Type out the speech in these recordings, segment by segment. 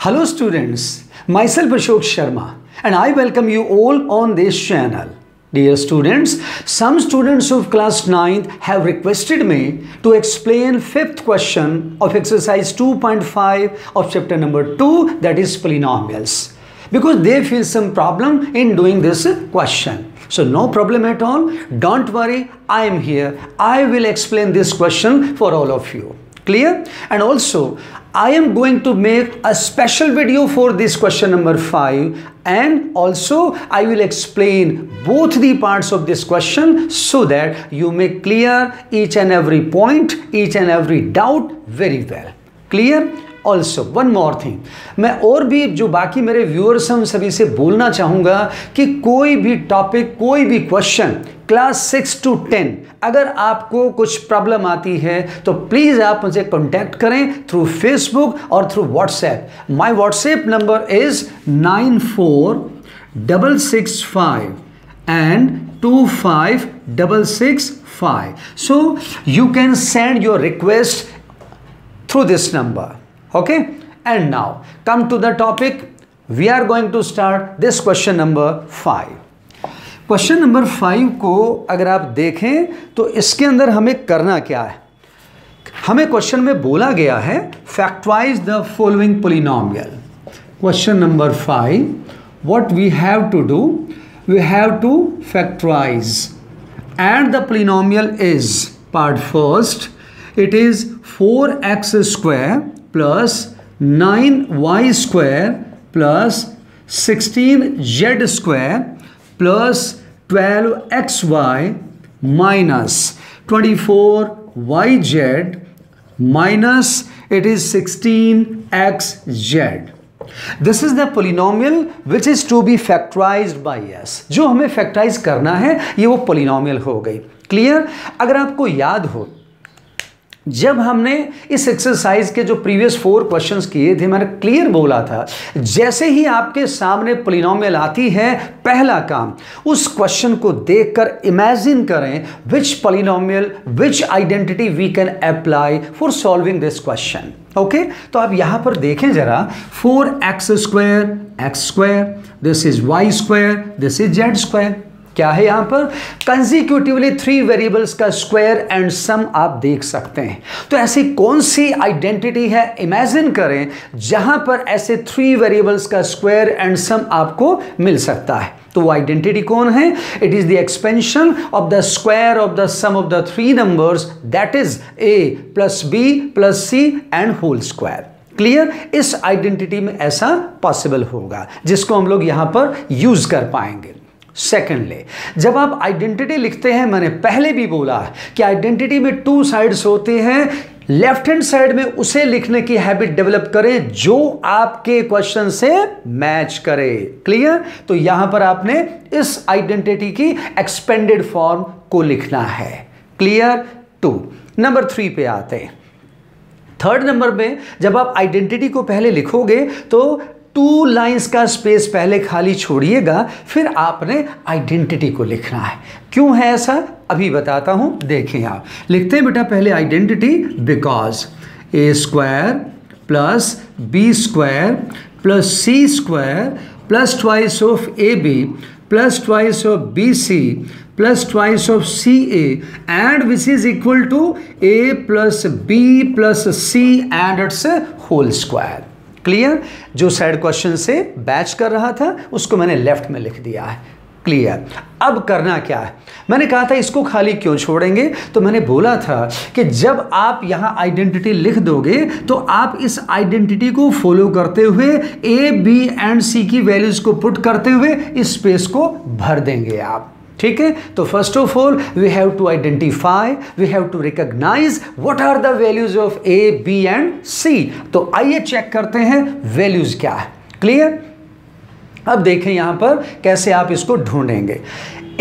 Hello students, myself Ashok Sharma and I welcome you all on this channel. Dear students, some students of class 9th have requested me to explain 5th question of exercise 2.5 of chapter number 2, that is polynomials, because they feel some problem in doing this question. So no problem at all, don't worry, I am here. I will explain this question for all of you. Clear? And also I am going to make a special video for this question number 5, and also I will explain both the parts of this question so that you may clear each and every point, each and every doubt very well. Clear? Also one more thing, मैं और भी जो बाकी मेरे viewers हैं उन सभी से बोलना चाहूँगा कि कोई भी टॉपिक, कोई भी क्वेश्चन क्लास 6 to 10 अगर आपको कुछ प्रॉब्लम आती है तो प्लीज़ आप मुझे कॉन्टैक्ट करें थ्रू फेसबुक और through WhatsApp. My WhatsApp number is 946665 and 25665. So you can send your request through this number. Okay, and now come to the topic. We are going to start this question number 5. Question number 5 को अगर आप देखें तो इसके अंदर हमें करना क्या है. हमें क्वेश्चन में बोला गया है factorize the following polynomial. Question number 5, what we have to do, we have to factorize and the polynomial is part first, it is 4x square plus 9y square plus 16z square plus 12xy minus 24yz minus it is 16xz. This is the polynomial which is to be factorized by us. जो हमें factorise करना है ये वो polynomial हो गई. Clear? अगर आपको याद हो, जब हमने इस एक्सरसाइज के जो प्रीवियस 4 क्वेश्चंस किए थे, मैंने क्लियर बोला था जैसे ही आपके सामने पोलिनोमियल आती है, पहला काम उस क्वेश्चन को देखकर इमेजिन करें which polynomial, which identity we can apply for solving this question. Okay, तो आप यहां पर देखें जरा. 4x square x square, this is y square, this is z square. क्या है यहां पर? कंसेक्यूटिवली 3 वेरिएबल्स का स्क्वायर एंड सम आप देख सकते हैं. तो ऐसी कौन सी आइडेंटिटी है, इमेजिन करें, जहां पर ऐसे 3 वेरिएबल्स का स्क्वायर एंड सम आपको मिल सकता है. तो वो आइडेंटिटी कौन है? It is the expansion of the square of the sum of the 3 numbers, that is a plus b plus c and whole square. Clear? इस आइडेंटिटी में ऐसा पॉसिबल होगा जिसको हम लोग यहां पर यूज कर पाएंगे. सेकेंडली, जब आप आइडेंटिटी लिखते हैं, मैंने पहले भी बोला कि आइडेंटिटी में 2 साइड्स होते हैं. लेफ्ट हैंड साइड में उसे लिखने की हैबिट डेवलप करें जो आपके क्वेश्चन से मैच करे. क्लियर? तो यहां पर आपने इस आइडेंटिटी की एक्सपेंडेड फॉर्म को लिखना है. क्लियर? 2. नंबर 3 पे आते हैं. थर्ड नंबर में जब आप आइडेंटिटी को पहले लिखोगे तो 2 लाइंस का स्पेस पहले खाली छोड़िएगा, फिर आपने आइडेंटिटी को लिखना है. क्यों है ऐसा? अभी बताता हूं. देखें, आप लिखते हैं बेटा पहले identity. Because a square plus b square plus c square plus twice of ab plus twice of bc plus twice of ca and which is equal to a plus b plus c and it's whole square. Clear? जो side question से बैच कर रहा था उसको मैंने left में लिख दिया है. क्लियर? अब करना क्या है? मैंने कहा था इसको खाली क्यों छोड़ेंगे, तो मैंने बोला था कि जब आप यहां आइडेंटिटी लिख दोगे तो आप इस आइडेंटिटी को फॉलो करते हुए a, b एंड c की वैल्यूज को पुट करते हुए इस स्पेस को भर देंगे आप. ठीक है? तो first of all we have to identify, we have to recognize what are the values of a, b and c. तो आइए चेक करते हैं वैल्यूज क्या है. क्लियर? अब देखें यहां पर कैसे आप इसको ढूंढेंगे.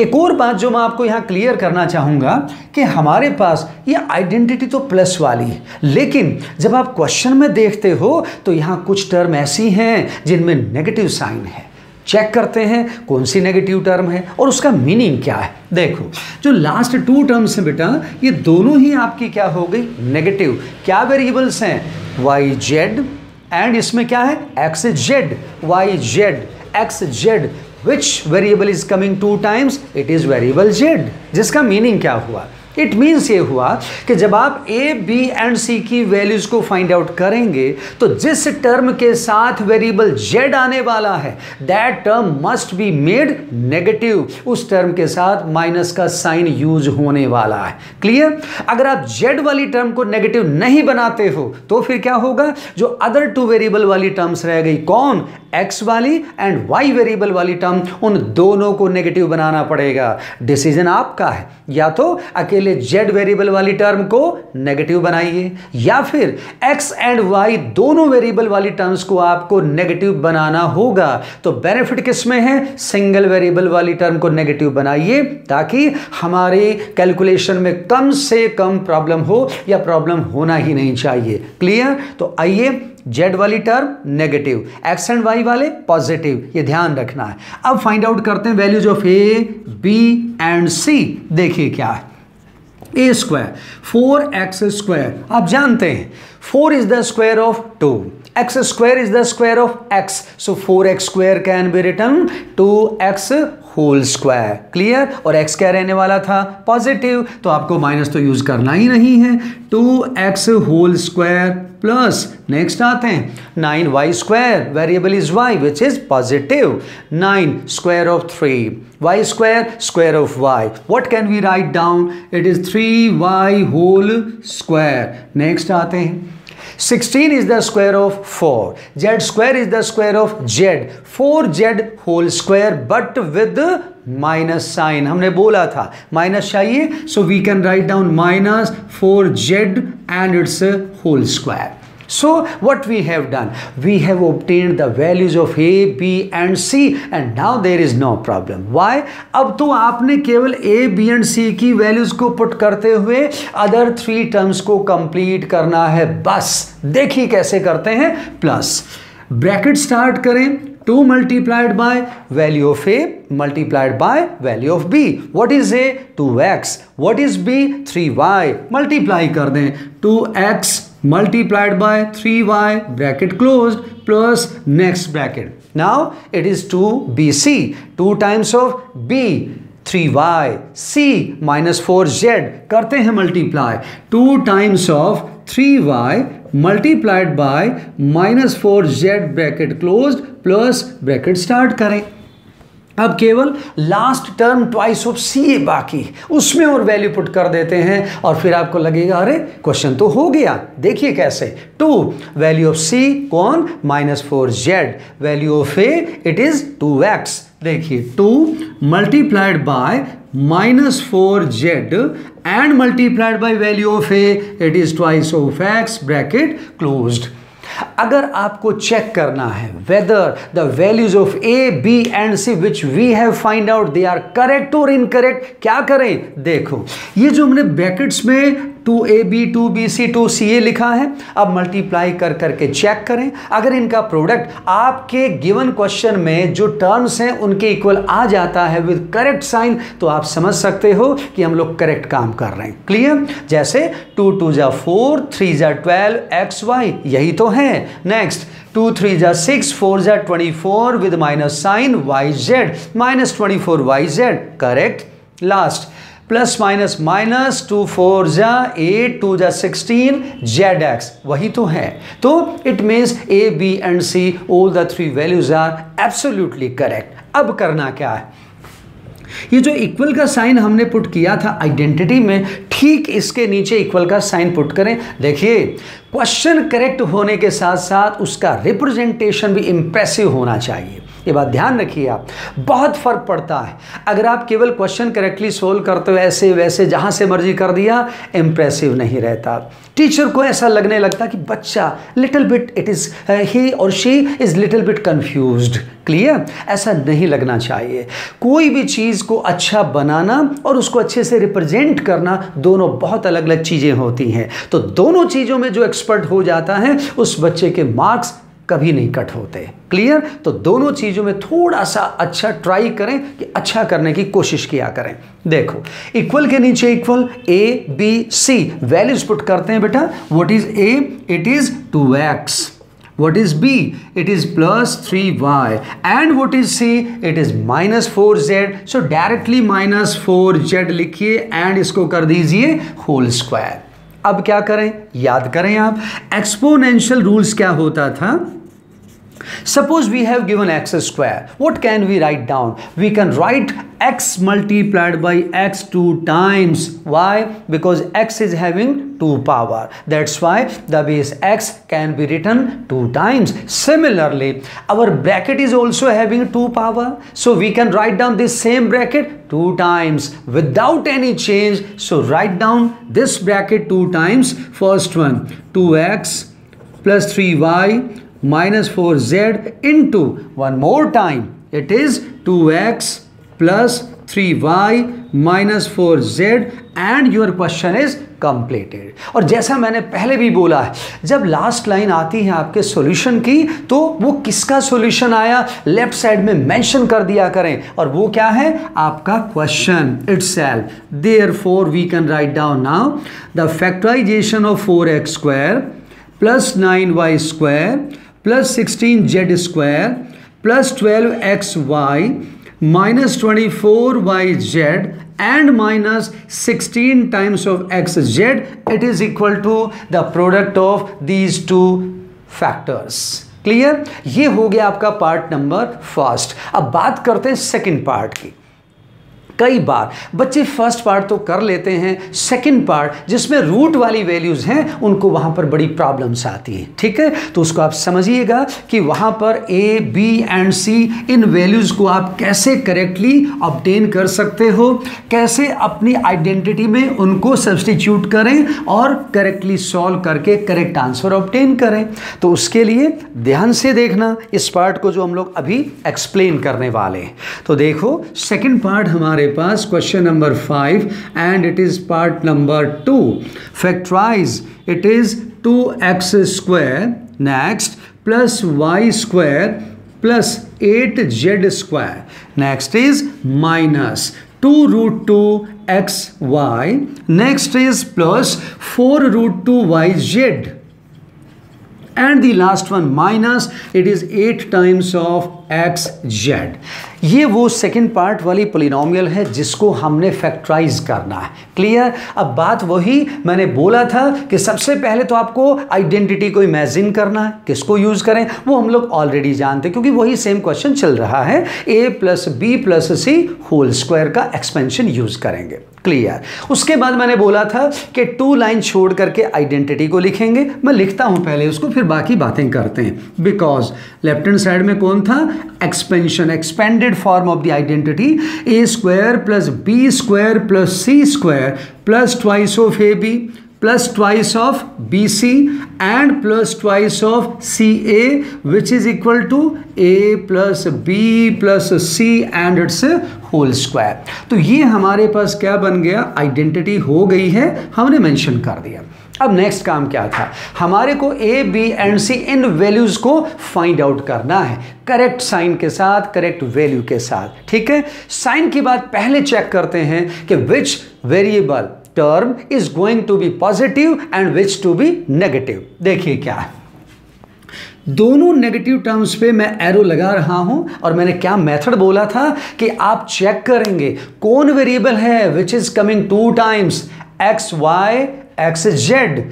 एक और बात जो मैं आपको यहां क्लियर करना चाहूंगा कि हमारे पास ये आइडेंटिटी तो प्लस वाली है, लेकिन जब आप क्वेश्चन में देखते हो तो यहां कुछ टर्म ऐसी हैं जिनमें नेगेटिव साइन है. चेक करते हैं कौन सी नेगेटिव टर्म है और उसका मीनिंग क्या है. देखो, जो लास्ट 2 टर्म्स हैं बेटा, ये दोनों ही आपकी क्या हो गई? नेगेटिव. क्या वेरिएबल्स हैं? y z एंड इसमें क्या है, X Z Y Z X Z, which variable is coming 2 times, it is variable Z. जिसका मीनिंग क्या हुआ, इट मीन्स ये हुआ कि जब आप ए बी एंड सी की वैल्यूज को फाइंड आउट करेंगे तो जिस टर्म के साथ वेरिएबल जेड आने वाला है that term must be made negative, उस टर्म के साथ माइनस का साइन यूज होने वाला है। क्लियर? अगर आप जेड वाली टर्म को नेगेटिव नहीं बनाते हो तो फिर क्या होगा, जो अदर 2 वेरिएबल वाली टर्म्स रह गई, कौन, एक्स वाली एंड वाई वेरिएबल वाली टर्म, उन दोनों को नेगेटिव बनाना पड़ेगा। डिसीजन आपका है, या तो अकेले जेड वेरिएबल वाली टर्म को नेगेटिव बनाइए या फिर एक्स एंड वाई दोनों वेरिएबल वाली टर्म्स को आपको नेगेटिव बनाना होगा। तो बेनिफिट किस में है, सिंगल वेरिएबल वाली टर्म को नेगेटिव बनाइए ताकि हमारे कैलकुलेशन में कम से कम प्रॉब्लम हो या प्रॉब्लम होना ही नहीं चाहिए। क्लियर? तो आइए, जेड वाली term negative, X and Y वाले पॉजिटिव, ये ध्यान रखना है। अब फाइंड आउट करते हैं values of A B and C. देखिए क्या है, ए स्क्वायर 4x स्क्वायर, आप जानते हैं 4 is the square of 2, x स्क्वायर is the square of x, so 4x square can be written 2x whole square. Clear? और x क्या रहने वाला था, पॉजिटिव, तो आपको माइनस तो यूज करना ही नहीं है। 2x whole square plus next आते हैं 9y square, variable is y which is positive, 9 square of 3, y square square of y, what can we write down, it is 3y whole square. Next आते हैं 16 is the square of 4, z square is the square of z, 4z whole square but with minus sign, हमने बोला था minus चाहिए, so we can write down minus 4z and its whole square. So what we have done, we have obtained the values of A, B and C and now there is no problem. Why? अब तो आपने केवल A, B and C की values को put करते हुए other 3 terms को complete करना है बस। देखिए कैसे करते हैं, प्लस ब्रैकेट स्टार्ट करें, 2 multiplied by value of A multiplied by value of B. What is A? 2x. What is B? 3y. Multiply कर दें, 2x multiplied by 3y bracket closed plus next bracket. Now it is 2bc, 2 times of b 3y, c minus 4z, करते हैं multiply, 2 times of 3y multiplied by minus 4z bracket closed plus bracket start करें। अब केवल last term twice of सी बाकी, उसमें और value put कर देते हैं और फिर आपको लगेगा अरे क्वेश्चन तो हो गया। देखिए कैसे, 2 वैल्यू ऑफ सी कौन, -4z, value of A it is 2x। देखिए 2 multiplied by -4z and multiplied by value of A it is twice of x, bracket closed. अगर आपको चेक करना है whether the values of A B and C which we have find out they are correct और incorrect, क्या करें, देखो ये जो हमने ब्रैकेट्स में 2ab 2bc 2ca लिखा है, अब मल्टीप्लाई कर करके चेक करें। अगर इनका प्रोडक्ट आपके गिवन क्वेश्चन में जो टर्म्स हैं उनके इक्वल आ जाता है विद करेक्ट साइन, तो आप समझ सकते हो कि हम लोग करेक्ट काम कर रहे हैं। क्लियर? जैसे 2 2 जा 4, 3 जा 12 xy, यही तो है। नेक्स्ट 2 3 जा 6, 4 जा 24 with minus sign yz, -24yz, correct. Last plus minus minus 2 4 जा 8, 2 जा 16 zx, वही तो है। तो it means A B and C all the 3 values are absolutely correct. अब करना क्या है, ये जो इक्वल का साइन हमने पुट किया था आइडेंटिटी में, ठीक इसके नीचे इक्वल का साइन पुट करें। देखिए क्वेश्चन करेक्ट होने के साथ साथ उसका रिप्रेजेंटेशन भी इंप्रेसिव होना चाहिए। ये बात ध्यान रखिए आप, बहुत फर्क पड़ता है। अगर आप केवल क्वेश्चन करेक्टली सोल्व करते हो ऐसे वैसे जहां से मर्जी कर दिया, इंप्रेसिव नहीं रहता। टीचर को ऐसा लगने लगता कि बच्चा little bit it is he और she is little bit confused. Clear? ऐसा नहीं लगना चाहिए। कोई भी चीज़ को अच्छा बनाना और उसको अच्छे से रिप्रेजेंट करना दोनों बहुत अलग अलग चीज़ें होती हैं। तो दोनों चीज़ों में जो एक्सपर्ट हो जाता है उस बच्चे के मार्क्स कभी नहीं कट होते। क्लियर? तो दोनों चीज़ों में थोड़ा सा अच्छा ट्राई करें कि अच्छा करने की कोशिश किया करें। देखो इक्वल के नीचे equal, A B C values put करते हैं बेटा। What is A? It is 2x। What is B? It is plus 3y. And what is C? It is minus 4z. So directly minus 4z लिखिए and इसको कर दीजिए whole square. अब क्या करें, याद करें आप, एक्सपोनेंशियल रूल्स क्या होता था? Suppose we have given x square. What can we write down? We can write x multiplied by x 2 times. Why? Because x is having 2 power. That's why the base x can be written 2 times. Similarly, our bracket is also having 2 power. So we can write down this same bracket 2 times without any change. So write down this bracket 2 times. First one, 2x plus 3y minus 4z into, one more time, it is 2x plus 3y minus 4z and your question is completed. और जैसा मैंने पहले भी बोला है, जब last line आती है आपके सॉल्यूशन की तो वो किसका सॉल्यूशन आया लेफ्ट साइड में मेंशन कर दिया करें, और वो क्या है आपका question itself. Therefore we can write down now the factorization of 4x square plus 9y square plus 16z square plus 12xy minus 24yz and minus 16 times of xz, it is equal to the product of these two factors. Clear? ये हो गया आपका part number first. अब बात करते हैं second part की। कई बार बच्चे फर्स्ट पार्ट तो कर लेते हैं, सेकंड पार्ट जिसमें रूट वाली वैल्यूज़ हैं उनको वहाँ पर बड़ी प्रॉब्लम्स आती हैं। ठीक है, तो उसको आप समझिएगा कि वहाँ पर ए, बी एंड सी इन वैल्यूज़ को आप कैसे करेक्टली ऑब्टेन कर सकते हो, कैसे अपनी आइडेंटिटी में उनको सब्स्टिट्यूट करें और करेक्टली सॉल्व करके करेक्ट आंसर ऑब्टेन करें। तो उसके लिए ध्यान से देखना इस पार्ट को जो हम लोग अभी एक्सप्लेन करने वाले हैं। तो देखो सेकेंड पार्ट हमारे पास question number 5 and it is part number 2। Factorise, it is 2x square next plus y square plus 8z square, next is minus 2 root 2xy, next is plus 4 root 2yz and the last one minus it is 8 times of xz। ये वो second part वाली polynomial है जिसको हमने factorise करना है। Clear? अब बात वही मैंने बोला था कि सबसे पहले तो आपको आइडेंटिटी को इमेजिन करना है, किसको यूज करें वो हम लोग ऑलरेडी जानते हैं क्योंकि वही सेम क्वेश्चन चल रहा है, a plus B plus C whole square का एक्सपेंशन यूज करेंगे। क्लियर? उसके बाद मैंने बोला था कि 2 लाइन छोड़ करके आइडेंटिटी को लिखेंगे। मैं लिखता हूं पहले उसको, फिर बाकी बातें करते हैं। बिकॉज लेफ्ट हैंड साइड में कौन था? Expansion, expanded form of the identity, A square plus B square plus C square plus twice of A B plus twice of BC and plus twice of CA which is equal to A plus B plus C and its whole square। तो ये हमारे पास क्या बन गया? Identity हो गई है, हमने मेंशन कर दिया। अब नेक्स्ट काम क्या था? हमारे को A, B and C in values को फाइंड आउट करना है करेक्ट साइन के साथ, करेक्ट वैल्यू के साथ। ठीक है, साइन की बात पहले चेक करते हैं कि which variable term is going to be positive and which to be negative. देखिए क्या है, दोनों नेगेटिव टर्म्स पे मैं एरो लगा रहा हूं और मैंने क्या मेथड बोला था कि आप चेक करेंगे कौन वेरिएबल है which is coming 2 times, X Y X Z.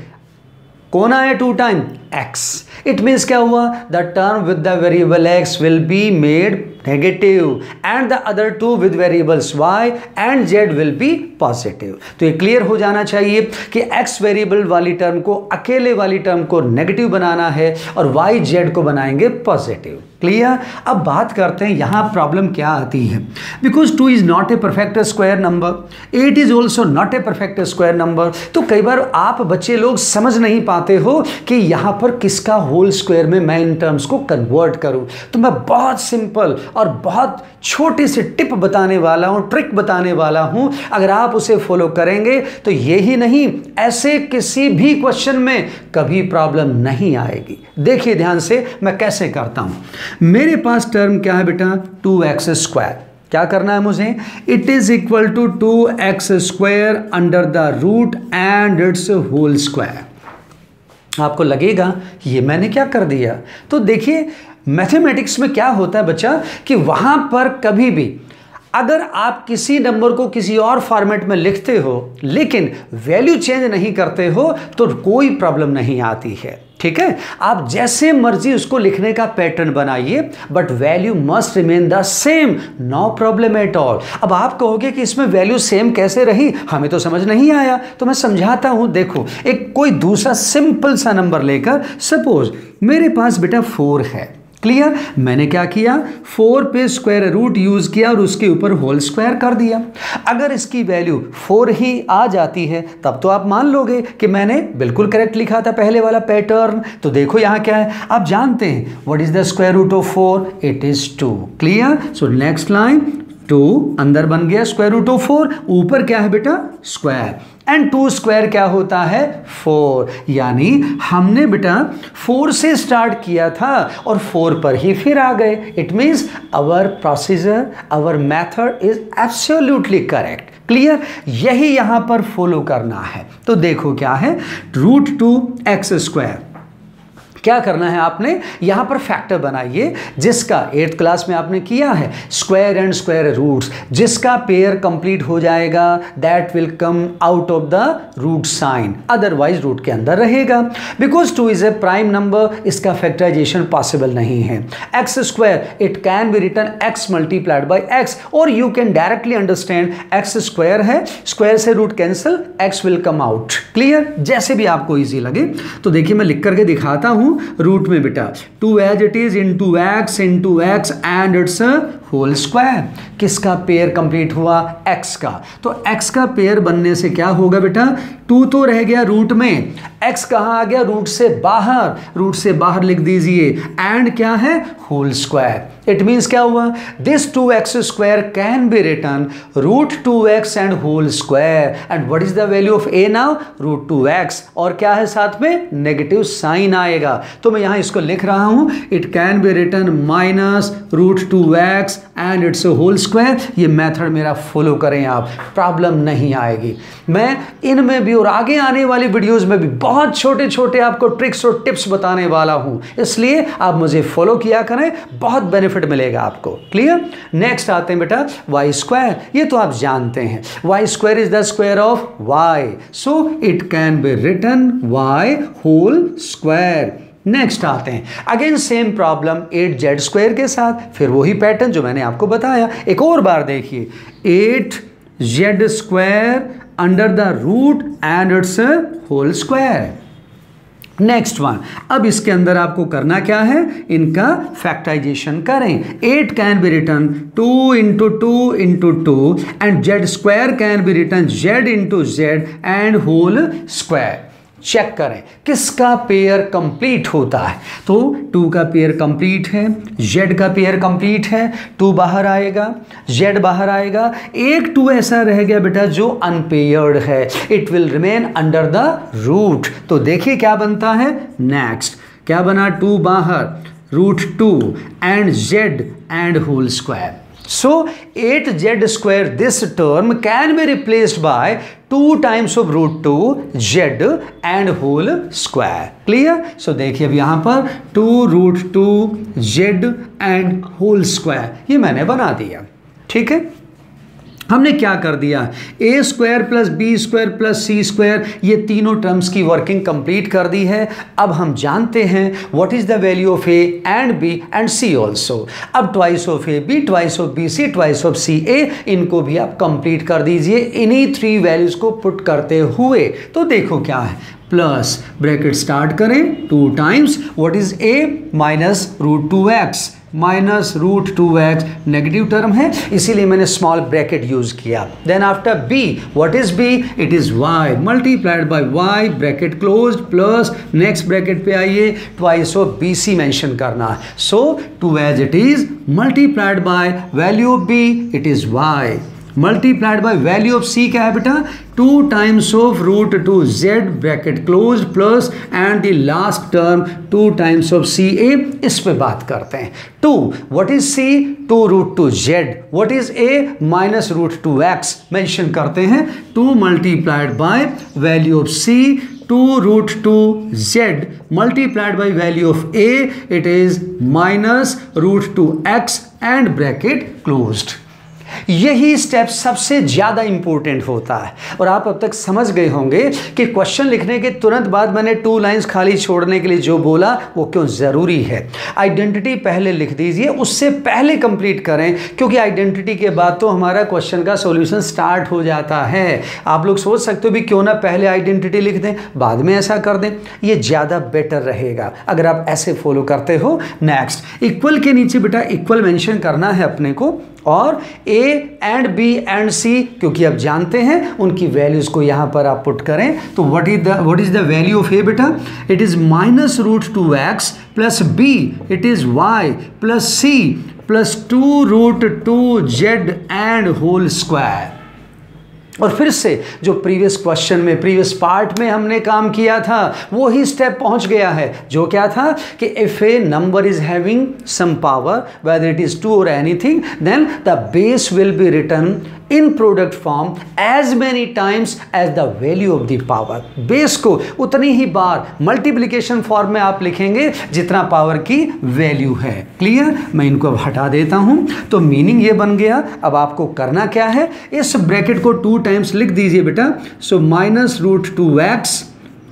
कौन आया 2 टाइम? x। इट मीन्स क्या हुआ? The term with the variable x will be made negative and the other 2 with variables y and z will be positive. तो ये clear हो जाना चाहिए कि x वेरिएबल वाली टर्म को, अकेले वाली टर्म को नेगेटिव बनाना है और y z को बनाएंगे पॉजिटिव। क्लियर? अब बात करते हैं यहां प्रॉब्लम क्या आती है। Because 2 is not a perfect square number, 8 is also not a perfect square number. तो कई बार आप बच्चे लोग समझ नहीं पाते हो कि यहां पर किसका होल स्क्वायर में मैं इन टर्म्स को कन्वर्ट करूं। तो मैं बहुत सिंपल और बहुत छोटी सी टिप बताने वाला हूं, ट्रिक बताने वाला हूं। अगर आप उसे फॉलो करेंगे तो यही नहीं, ऐसे किसी भी क्वेश्चन में कभी प्रॉब्लम नहीं आएगी। देखिए ध्यान से मैं कैसे करता हूं। मेरे पास टर्म क्या है बेटा? 2x square. क्या करना है मुझे? It is equal to 2x square under the root and it's whole square. आपको लगेगा ये मैंने क्या कर दिया। तो देखिए मैथमेटिक्स में क्या होता है बच्चा कि वहाँ पर कभी भी अगर आप किसी नंबर को किसी और फॉर्मेट में लिखते हो लेकिन वैल्यू चेंज नहीं करते हो तो कोई प्रॉब्लम नहीं आती है, ठीक है। आप जैसे मर्जी उसको लिखने का पैटर्न बनाइए but value must remain the same, no problem at all. अब आप कहोगे कि इसमें वैल्यू सेम कैसे रही, हमें तो समझ नहीं आया, तो मैं समझाता हूं। देखो एक कोई दूसरा सिंपल सा नंबर लेकर, सपोज मेरे पास बेटा 4 है, क्लियर। मैंने क्या किया, 4 पे स्क्वायर रूट यूज किया और उसके ऊपर होल स्क्वायर कर दिया। अगर इसकी वैल्यू 4 ही आ जाती है तब तो आप मान लोगे कि मैंने बिल्कुल करेक्ट लिखा था पहले वाला पैटर्न। तो देखो यहाँ क्या है, आप जानते हैं what is the square root of 4, it is 2, clear. So next line 2 अंदर बन गया स्क्वायर रूट ऑफ 4, ऊपर क्या है बेटा स्क्वायर, एंड 2 स्क्वायर क्या होता है 4। यानी हमने बेटा 4 से स्टार्ट किया था और 4 पर ही फिर आ गए। It means our procedure, our method is absolutely correct, clear. यही यहां पर फॉलो करना है। तो देखो क्या है, √2x²। क्या करना है आपने, यहां पर फैक्टर बनाइए जिसका 8th क्लास में आपने किया है, स्क्वायर एंड स्क्वायर रूट्स, जिसका पेयर कंप्लीट हो जाएगा that will come out of the root sign, otherwise root के अंदर रहेगा। Because 2 is a prime number, इसका फैक्टराइजेशन पॉसिबल नहीं है। x², it can be written x multiplied by x, और you can directly understand x² है, square से root cancel, x will come out, clear. जैसे भी आपको इजी लगे। तो देखिए मैं लिख करके दिखाता हूं रूट में बेटा 2 as it is into x and it's whole square. किसका पेयर कंप्लीट हुआ, x का। तो x का पेयर बनने से क्या होगा बेटा, 2 तो रह गया रूट में, x कहां आ गया, रूट से बाहर, रूट से बाहर लिख दीजिए, एंड क्या है होल स्क्वायर। इट मीन्स क्या हुआ, this 2x² can be written √2x and whole square, and what is the value of a now, √2x, और क्या है साथ में नेगेटिव साइन आएगा। तो मैं यहां इसको लिख रहा हूं, it can be written -√2x and it's whole square. ये मेथड मेरा फॉलो करें आप, प्रॉब्लम नहीं आएगी। मैं इनमें भी और आगे आने वाली वीडियोस में भी बहुत छोटे छोटे आपको ट्रिक्स और टिप्स बताने वाला हूं, इसलिए आप मुझे फॉलो किया करें, बहुत बेनिफिट मिलेगा आपको, क्लियर। नेक्स्ट आते हैं बेटा y²। ये तो आप जानते हैं, y² is the square of y, so it can be written y whole square. Next आते हैं अगेन सेम प्रॉब्लम 8z² के साथ, फिर वही पैटर्न जो मैंने आपको बताया। एक और बार देखिए, 8z² under the root and it's whole square. Next one, अब इसके अंदर आपको करना क्या है, इनका फैक्टराइजेशन करें। 8 can be written 2 into 2 into 2 and z² can be written z into z and whole square. Check करें किसका पेयर कंप्लीट होता है। तो 2 का पेयर कंप्लीट है, z का पेयर कंप्लीट है, 2 बाहर आएगा, z बाहर आएगा, एक 2 ऐसा रह गया बेटा जो अनपेयर्ड है, it will remain under the root. तो देखिए क्या बनता है, नेक्स्ट क्या बना, 2 बाहर, √2 and z and whole square. So 8z², this term can be replaced by 2 times of √2 z and whole square. Clear? So देखिए अब यहाँ पर 2√2 z and whole square ये मैंने बना दिया, ठीक है। हमने क्या कर दिया, a² plus b² plus c², ये तीनों टर्म्स की वर्किंग कंप्लीट कर दी है। अब हम जानते हैं what is the value of a and b and c also. अब twice of a b, twice of b c, twice of c a, इनको भी आप कंप्लीट कर दीजिए इन्हीं 3 वैल्यूज को पुट करते हुए। तो देखो क्या है, प्लस ब्रैकेट स्टार्ट करें, 2 times what is a minus √2x minus √2x, negative term है इसीलिए मैंने स्मॉल ब्रैकेट यूज किया। Then after b, what is b, it is y multiplied by y, bracket closed, plus next bracket पे आइए, twice of bc mention करना है। So 2 as it is multiplied by value of b, it is y multiplied by value of c क्या है बेटा, 2 times of √2z bracket close plus and the last term 2 times of ca। इस पे बात करते हैं। 2 what is c, 2√2z, what is a minus √2x mention करते हैं। 2 multiplied by value of c, 2√2z multiplied by value of a, it is -√2x and bracket closed. यही step सबसे ज़्यादा इंपॉर्टेंट होता है। और आप अब तक समझ गए होंगे कि क्वेश्चन लिखने के तुरंत बाद मैंने 2 लाइंस खाली छोड़ने के लिए जो बोला वो क्यों ज़रूरी है। आइडेंटिटी पहले लिख दीजिए, उससे पहले कंप्लीट करें, क्योंकि आइडेंटिटी के बाद तो हमारा क्वेश्चन का सॉल्यूशन स्टार्ट हो जाता है। आप लोग सोच सकते हो भी क्यों ना पहले आइडेंटिटी लिख दें, बाद में ऐसा कर दें, ये ज़्यादा बेटर रहेगा अगर आप ऐसे फॉलो करते हो। नेक्स्ट, इक्वल के नीचे बेटा इक्वल मेंशन करना है अपने को, और ए एंड बी एंड सी, क्योंकि आप जानते हैं उनकी वैल्यूज को यहां पर आप पुट करें। तो what is the value of A बेटा? It is -√2x plus B, it is y plus c plus 2√2z and whole square. और फिर से जो प्रीवियस क्वेश्चन में, प्रीवियस पार्ट में हमने काम किया था, वो ही स्टेप पहुंच गया है। जो क्या था कि if a number is having some power, whether it is 2 और anything, then the base will be written in product form as many times as the value of the power. Base को उतनी ही बार मल्टीप्लिकेशन फॉर्म में आप लिखेंगे जितना power की value है। Clear? मैं इनको अब हटा देता हूं। तो मीनिंग ये बन गया। अब आपको करना क्या है, इस ब्रैकेट को 2 टाइम्स लिख दीजिए बेटा। सो -√2x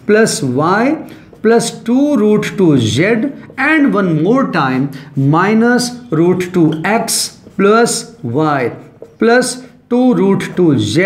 plus y plus 2√2z and one more time -√2x plus y plus 2√2z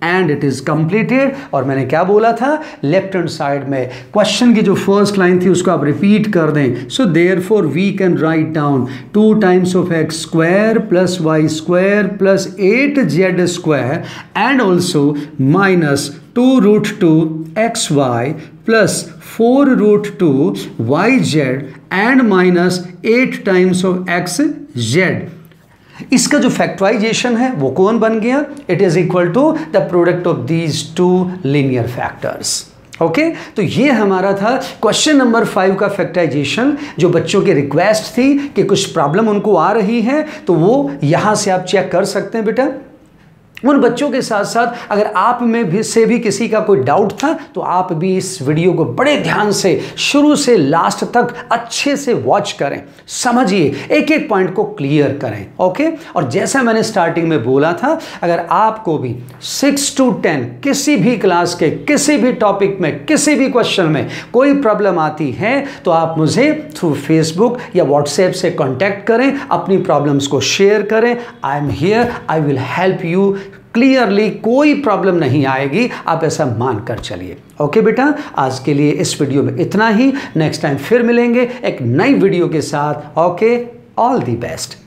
and it is completed. और मैंने क्या बोला था, लेफ्ट हैंड साइड में क्वेश्चन की जो फर्स्ट लाइन थी उसको आप रिपीट कर दें। So therefore we can write down 2 times of x square plus y square plus 8z square and also -2√2xy plus 4√2yz and -8 times of xz। इसका जो फैक्टराइजेशन है वो कौन बन गया? It is equal to the product of these 2 linear factors. Okay, तो ये हमारा था क्वेश्चन नंबर 5 का फैक्टराइजेशन। जो बच्चों की रिक्वेस्ट थी कि कुछ प्रॉब्लम उनको आ रही है, तो वो यहां से आप चेक कर सकते हैं बेटा। उन बच्चों के साथ साथ अगर आप में भी किसी का कोई डाउट था, तो आप भी इस वीडियो को बड़े ध्यान से शुरू से लास्ट तक अच्छे से वॉच करें, समझिए, एक एक पॉइंट को क्लियर करें। ओके, और जैसा मैंने स्टार्टिंग में बोला था, अगर आपको भी 6 to 10 किसी भी क्लास के किसी भी टॉपिक में, किसी भी क्वेश्चन में कोई प्रॉब्लम आती है, तो आप मुझे थ्रू फेसबुक या व्हाट्सएप से कॉन्टैक्ट करें, अपनी प्रॉब्लम्स को शेयर करें। I am here, I will help you clearly. कोई प्रॉब्लम नहीं आएगी, आप ऐसा मान कर चलिए। ओके बेटा, आज के लिए इस वीडियो में इतना ही। नेक्स्ट टाइम फिर मिलेंगे एक नई वीडियो के साथ। Okay, all the best.